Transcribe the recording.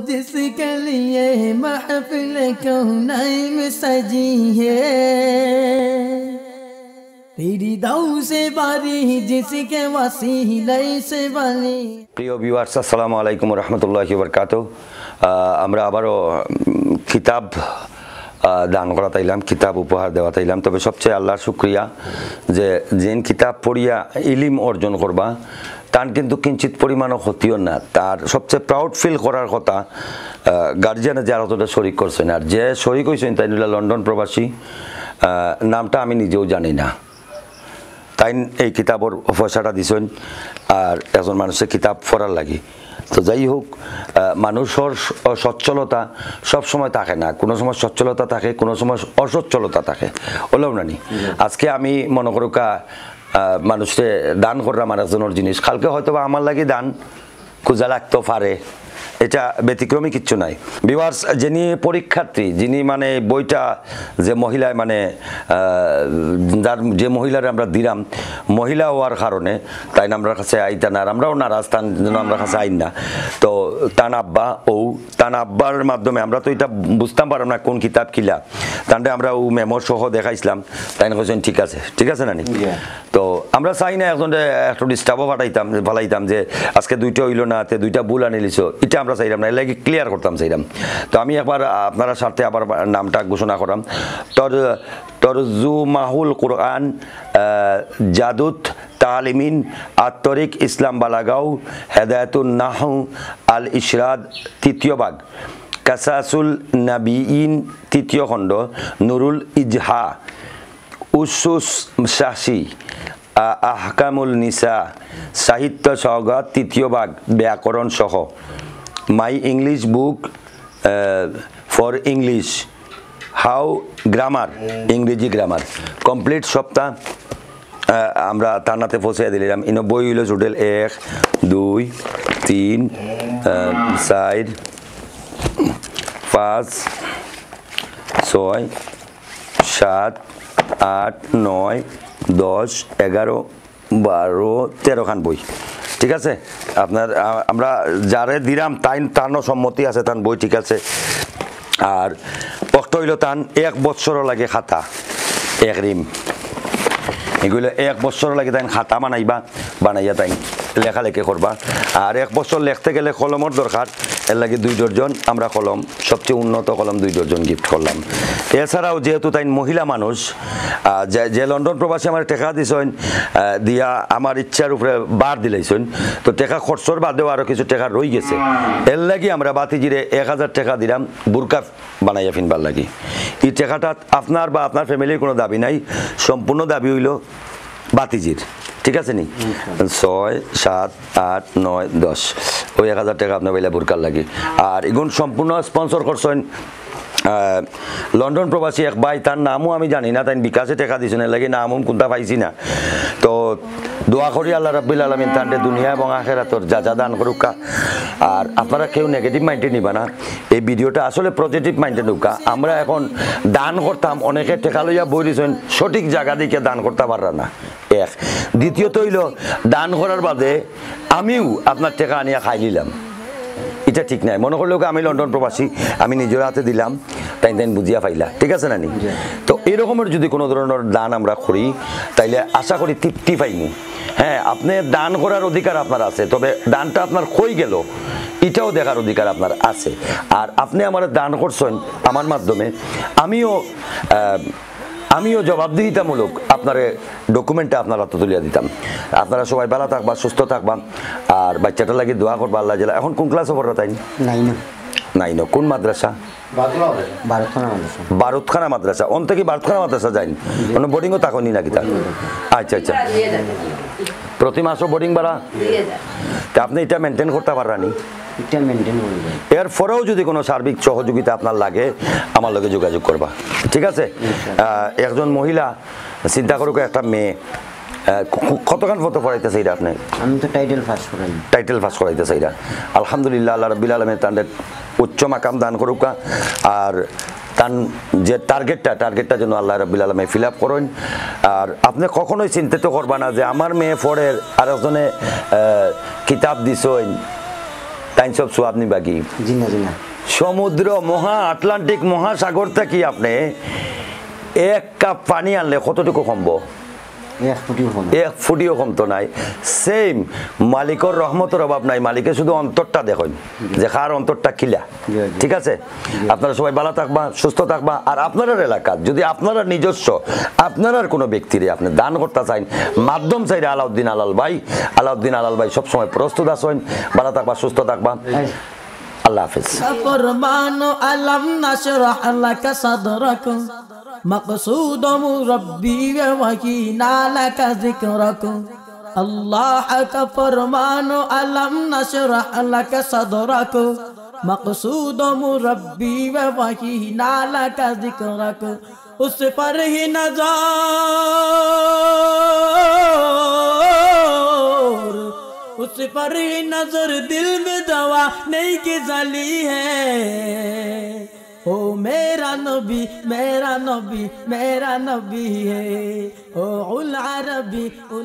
जिसके लिए महफिल कौनैन सजी है तेरी दाऊ से बारी जिसके वसीले से बनी। প্রিয় ভিউয়ার্স, আসসালামু আলাইকুম ওয়া রাহমাতুল্লাহি ওয়া বারাকাতুহু। আমরা আবারও কিতাব দান করা তাইলাম, কিতাব উপহার দেওয়া তাইলাম। তবে সবচেয়ে আল্লাহর শুকরিয়া যে যেন কিতাব পড়িয়া ইলিম অর্জন করবা তার কিন্তু কিঞ্চিত পরিমাণও ক্ষতিও না। তার সবচেয়ে প্রাউড ফিল করার কথা গার্জিয়ানে যারা অতটা শরিক করছেন, আর যে শরিক হয়েছেন তাই লন্ডন প্রবাসী, নামটা আমি নিজেও জানি না। তাই এই কিতাবর পয়সাটা দিছেন আর একজন মানুষের কিতাব পড়ার লাগে। তো যাই হোক, মানুষের সচ্ছলতা সবসময় থাকে না, কোনো সময় সচ্ছলতা থাকে, কোনো সময় অসচ্ছলতা থাকে, বললাম না নি। আজকে আমি মনে করুকা মানুষে দান করলাম আর একজনের জিনিস, কালকে হয়তো বা আমার লাগে দান খুঁজা লাগতে পারে, এটা ব্যতিক্রমী কিচ্ছু নাই। ভিউয়ার্স, যিনি পরীক্ষার্থী, যিনি মানে বইটা যে মহিলায় মানে যার যে মহিলার আমরা দিলাম, মহিলা হওয়ার কারণে তাই আমরা কাছে আইতান, আর আমরাও নারাজ তান যেন আমরা কাছে আইন না। তো তান আব্বা তান আব্বার মাধ্যমে আমরা তো এটা বুঝতাম পারলাম না কোন কিতাব কিলা, তানটা আমরা ও মেমোর সহ দেখাইছিলাম, তাই না কেছেন ঠিক আছে না নি। তো আমরা চাই না একজন একটু ডিস্টার্বও ফালাইতাম যে আজকে দুইটা হইল না, তে দুইটা ভুল আনিলিছ, এটা আমরা চাইলাম না, এর লাগে ক্লিয়ার করতাম চাইলাম। তো আমি একবার আপনারা সাথে আবার নামটা ঘোষণা করাম। তরজুমাহুল কুরআন জাদুত তালিমিন আত্তরিক ইসলাম বালাগাও হেদায়তুন নাহু আল ইশরাদ তৃতীয় ভাগ, কাসাসুল নাবিয়িন তৃতীয় খণ্ড, নুরুল ইজহা, উসুস শাসি, আহকামুল নিসা, সাহিত্য সওগাত তৃতীয় ভাগ, ব্যাকরণ সহ, my English book for English, how grammar, ইংরেজি গ্রামার কমপ্লিট সপ্তাহ আমরা তানাতে পৌঁছে দিলাম। ইনো বই হইল টোটাল 1 2 3 4 5 6 7 8 9 10 11 12 13 খান বই, ঠিক আছে। আপনার আমরা যারে দিলাম তার সম্মতি আছে, তার বই ঠিক আছে। আর পক্ত হইল তান 1 বছরও লাগে খাতা, 1 রিম, এগুলো 1 বছর লাগে তাই খাতা বানাইয়া তাই লেখালেখি করবা। আর 1 বছর লিখতে গেলে কলমের দরকার, এর লাগে 2 ডজন আমরা কলম, সবচেয়ে উন্নত কলম 2 ডজন গিফট করলাম। এছাড়াও যেহেতু তাই মহিলা মানুষ, যে লন্ডন প্রবাসী আমার টেকা দিছেন, দিয়া আমার ইচ্ছার উপরে বার দিলাইছেন, তো টেকা খরচর বাদেও আরও কিছু টাকা রয়ে গেছে, এর লাগি আমরা বাতিজিরে 1000 টাকা দিলাম বুরকা বানাইয়া ফিনবার লাগি। এই টাকাটা আপনার বা আপনার ফ্যামিলির কোনো দাবি নাই, সম্পূর্ণ দাবি হইল বাতিজির, ঠিক আছে নি। 6 7 8 9 10 ওই 1000 টাকা আপনার বইলা বুরকার লাগে। আর এগুন সম্পূর্ণ স্পন্সর করছেন লন্ডন প্রবাসী এক ভাই, তার নামও আমি জানি না, তাই বিকাশে টাকা দিয়েছেন, এর লাগে নামও কোনটা পাইছি না। তো দোয়া করি আল্লাহ রাব্বুল আলামিন তান্ডে দুনিয়া এবং আখিরাতর যা দান করুকা। আর আপনারা কেউ নেগেটিভ মাইন্ডে নিবা না, এই ভিডিওটা আসলে পজিটিভ মাইন্ডে ঢুকা। আমরা এখন দান করতাম, অনেকে টেকা লইয়া বই দিয়েছেন, সঠিক জায়গা দিকে দান করতে পাররা না। এক দ্বিতীয়ত হইল দান করার বাদে আমিও আপনার টাকা আনিয়া খাই নিলাম, এটা ঠিক নাই। মনে করলেও আমি লন্ডন প্রবাসী, আমি নিজের হাতে দিলাম, তাই বুঝিয়া পাইলা, ঠিক আছে না নি। তো এরকমের যদি কোনো ধরনের দান আমরা করি তাইলে আশা করি তৃপ্তি পাইমু। হ্যাঁ, আপনি দান করার অধিকার আপনার আছে, তবে দানটা আপনার কই গেল এটাও দেখার অধিকার আপনার আছে। আর আপনি আমার দান করছেন আমার মাধ্যমে, আমিও জবাবদিহিতামূলক আপনার ডকুমেন্টটা আপনার হাতে তুলিয়া দিতাম। আপনারা সবাই ভালো থাকবা, সুস্থ থাকবা, আর বাচ্চাটা লাগি দোয়া করবা আল্লাহ জেলা। এখন কোন ক্লাসে পড়া তাই? নাই না। কোন মাদ্রাসা? বারুদখানা মাদ্রাসা। অন থেকে বারুদখানা মাদ্রাসা যাইনি, কোনো বোর্ডিংও থাকুনি নাকি তার? আচ্ছা আচ্ছা, প্রতি মাসও বোর্ডিং ভাড়া? তা আপনি এটা মেনটেন করতে পাররানি? এরপরেও যদি কোনো সার্বিক সহযোগিতা আপনার লাগে আমার লগে যোগাযোগ করবা, ঠিক আছে। একজন মহিলা চিন্তা করুক, একটা মেয়ে কতক্ষণ ফটো পড়াইতেছে এটা আপনি? আমি তো টাইটেল পাস করাইতেছে এটা। আলহামদুলিল্লাহ, আল্লাহ রাব্বিল আলামিন তাদের উচ্চ মাকাম দান করুক। আর তার যে টার্গেটটা যেন আল্লাহ রাব্বুল আলামিন ফিল আপ করেন। আর আপনি কখনোই চিন্তিত করবা না যে আমার মেয়ে পড়ে আর একজনে কিতাব দিছেন সায়েন্স অফ সোয়াব নিবা কি জি না সমুদ্র মহা আটলান্টিক মহাসাগর থেকে আপনি 1 কাপ পানি আনলে কতটুকু কমবো 1 ফুটিও কম 1 ফুটিও কমতো নাই সেম মালিকর রহমতের অভাব নাই মালিকের শুধু অন্তরটা দেখুন যে কার অন্তরটা খিলা ঠিক আছে আপনারা সবাই ভালো থাকবা সুস্থ থাকবা আর আপনার এলাকার যদি আপনারা নিজস্ব আপনার কোনো ব্যক্তিরে আপনি দান করতে চান মাধ্যম চাইলে আলাউদ্দিন আলাল ভাই সবসময় প্রস্তুত আছেন ভালো থাকবা সুস্থ থাকবা আল্লাহ হাফেজ ফরমানো আলম নাশরাহ লাকা সাদরাক مقصود مربی وحینا لک ذکرک اللہ کا فرمان علم نشرح لک صدرک مقصود مربی وحینا لک ذکرک اس پر ہی نظر اس پر ہی نظر دل میں دوا نہیں کی ظلی ہے او میرا نبی ہے او العربی ہے